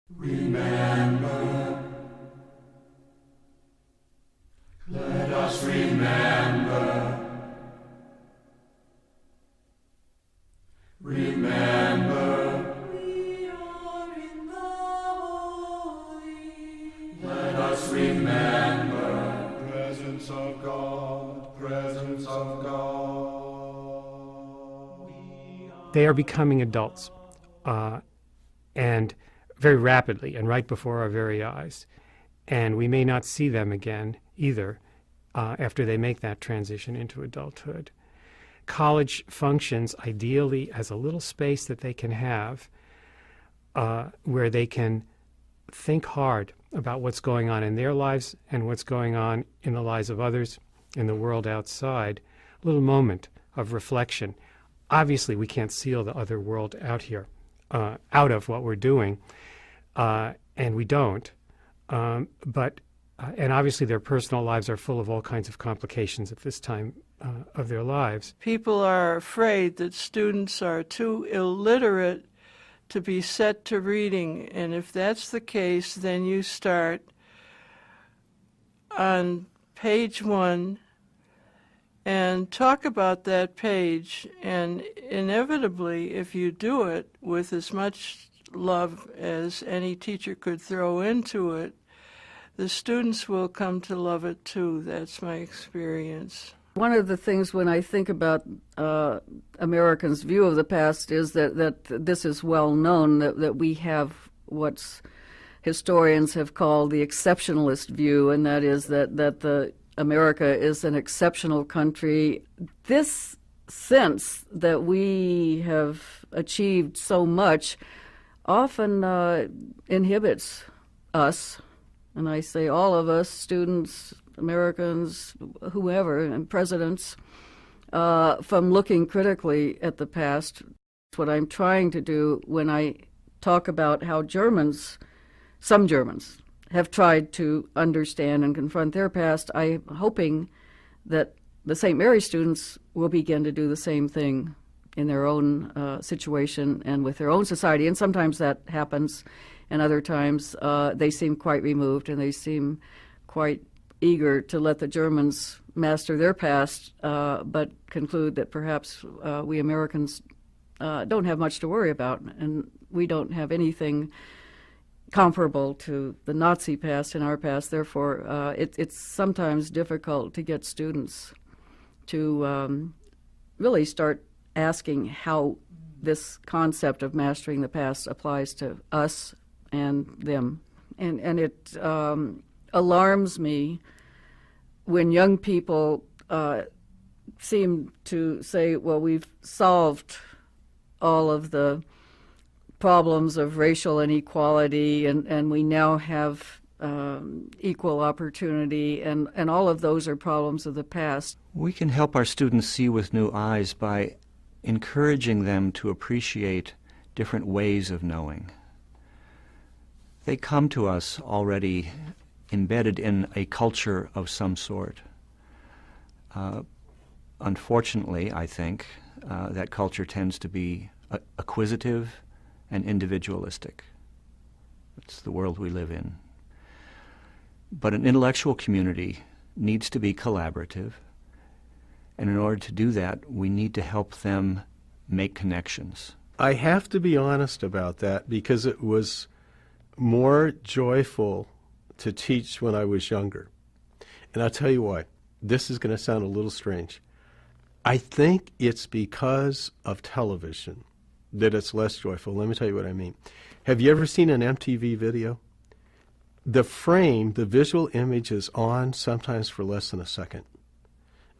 Remember, let us remember. Remember, we are in the holy. Let us remember, presence of God, presence of God. They are becoming adults, and very rapidly and right before our very eyes. And we may not see them again either after they make that transition into adulthood. College functions ideally as a little space that they can have where they can think hard about what's going on in their lives and what's going on in the lives of others in the world outside. A little moment of reflection. Obviously, we can't seal the other world out here, out of what we're doing, and we don't. And obviously their personal lives are full of all kinds of complications at this time of their lives. People are afraid that students are too illiterate to be set to reading, and if that's the case, then you start on page 1 and talk about that page, and inevitably, if you do it with as much love as any teacher could throw into it, the students will come to love it too. That's my experience. One of the things when I think about Americans' view of the past is that this is well known, that we have what historians have called the exceptionalist view, and that is that America is an exceptional country. This sense that we have achieved so much often inhibits us, and I say all of us, students, Americans, whoever, and presidents, from looking critically at the past. What I'm trying to do when I talk about how some Germans, have tried to understand and confront their past, I'm hoping that the St. Mary students will begin to do the same thing in their own situation and with their own society. And sometimes that happens, and other times they seem quite removed, and they seem quite eager to let the Germans master their past, but conclude that perhaps we Americans don't have much to worry about, and we don't have anything comparable to the Nazi past in our past. Therefore, it's sometimes difficult to get students to really start asking how this concept of mastering the past applies to us and them. And it alarms me when young people seem to say, well, we've solved all of the problems of racial inequality, and we now have equal opportunity, and all of those are problems of the past. We can help our students see with new eyes by encouraging them to appreciate different ways of knowing. They come to us already embedded in a culture of some sort. Unfortunately, I think, that culture tends to be acquisitive and individualistic. It's the world we live in. But an intellectual community needs to be collaborative, and in order to do that, we need to help them make connections. I have to be honest about that, because it was more joyful to teach when I was younger. And I'll tell you why. This is going to sound a little strange. I think it's because of television that it's less joyful. Let me tell you what I mean. Have you ever seen an MTV video? The frame, the visual image is on sometimes for less than a second.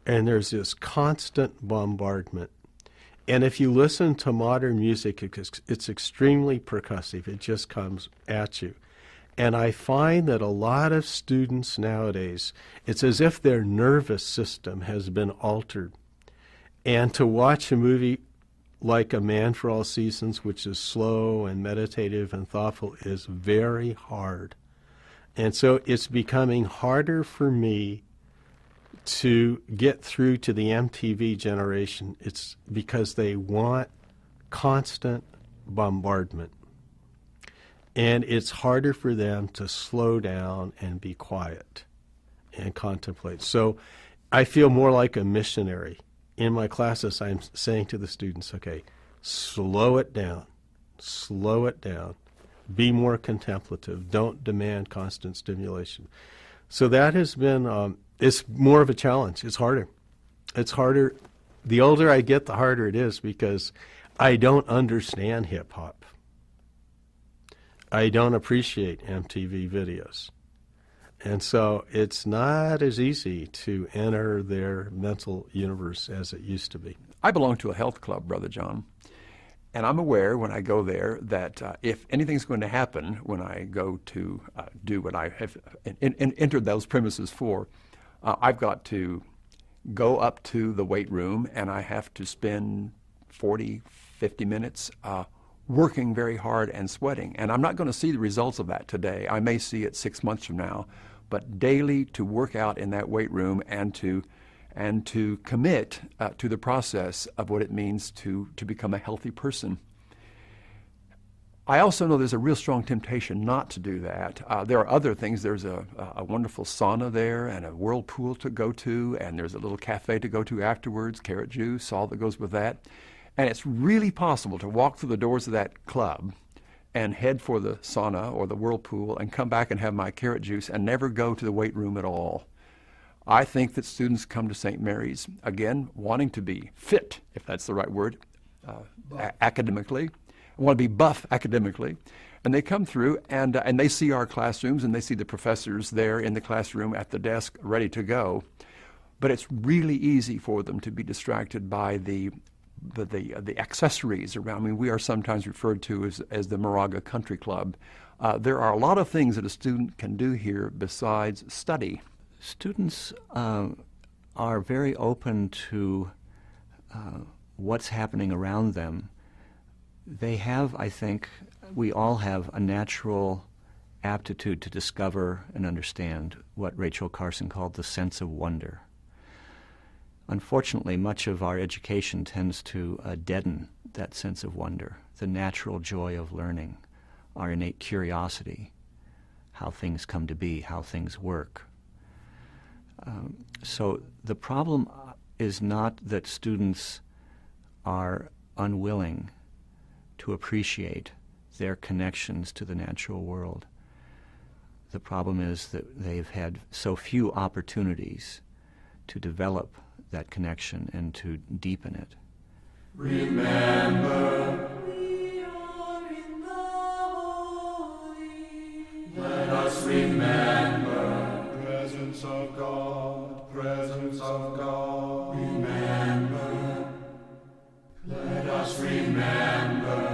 And there's this constant bombardment. And if you listen to modern music, it's extremely percussive. It just comes at you. And I find that a lot of students nowadays, it's as if their nervous system has been altered. And to watch a movie like A Man for All Seasons, which is slow and meditative and thoughtful, is very hard. And so it's becoming harder for me to get through to the MTV generation. It's because they want constant bombardment. And it's harder for them to slow down and be quiet and contemplate. So I feel more like a missionary. In my classes, I'm saying to the students, okay, slow it down, be more contemplative, don't demand constant stimulation. So that has been, it's more of a challenge. It's harder. It's harder. The older I get, the harder it is because I don't understand hip hop. I don't appreciate MTV videos. And so it's not as easy to enter their mental universe as it used to be. I belong to a health club, Brother John, and I'm aware when I go there that if anything's going to happen when I go to do what I have entered those premises for, I've got to go up to the weight room and I have to spend 40, 50 minutes working very hard and sweating. And I'm not going to see the results of that today. I may see it 6 months from now. But daily to work out in that weight room and to commit to the process of what it means to become a healthy person. I also know there's a real strong temptation not to do that. There are other things. There's a wonderful sauna there and a whirlpool to go to, and there's a little cafe to go to afterwards, carrot juice, all that goes with that. And it's really possible to walk through the doors of that club and head for the sauna or the whirlpool and come back and have my carrot juice and never go to the weight room at all. I think that students come to St. Mary's, again, wanting to be fit, if that's the right word, academically, want to be buff academically, and they come through and they see our classrooms and they see the professors there in the classroom at the desk ready to go. But it's really easy for them to be distracted by the accessories around. I mean, we are sometimes referred to as the Moraga Country Club. There are a lot of things that a student can do here besides study. Students are very open to what's happening around them. They have, I think, we all have a natural aptitude to discover and understand what Rachel Carson called the sense of wonder. Unfortunately, much of our education tends to deaden that sense of wonder, the natural joy of learning, our innate curiosity, how things come to be, how things work. So the problem is not that students are unwilling to appreciate their connections to the natural world. The problem is that they've had so few opportunities to develop that connection and to deepen it. Remember, we are in the holy. Let us remember, presence of God, presence of God. Remember, let us remember.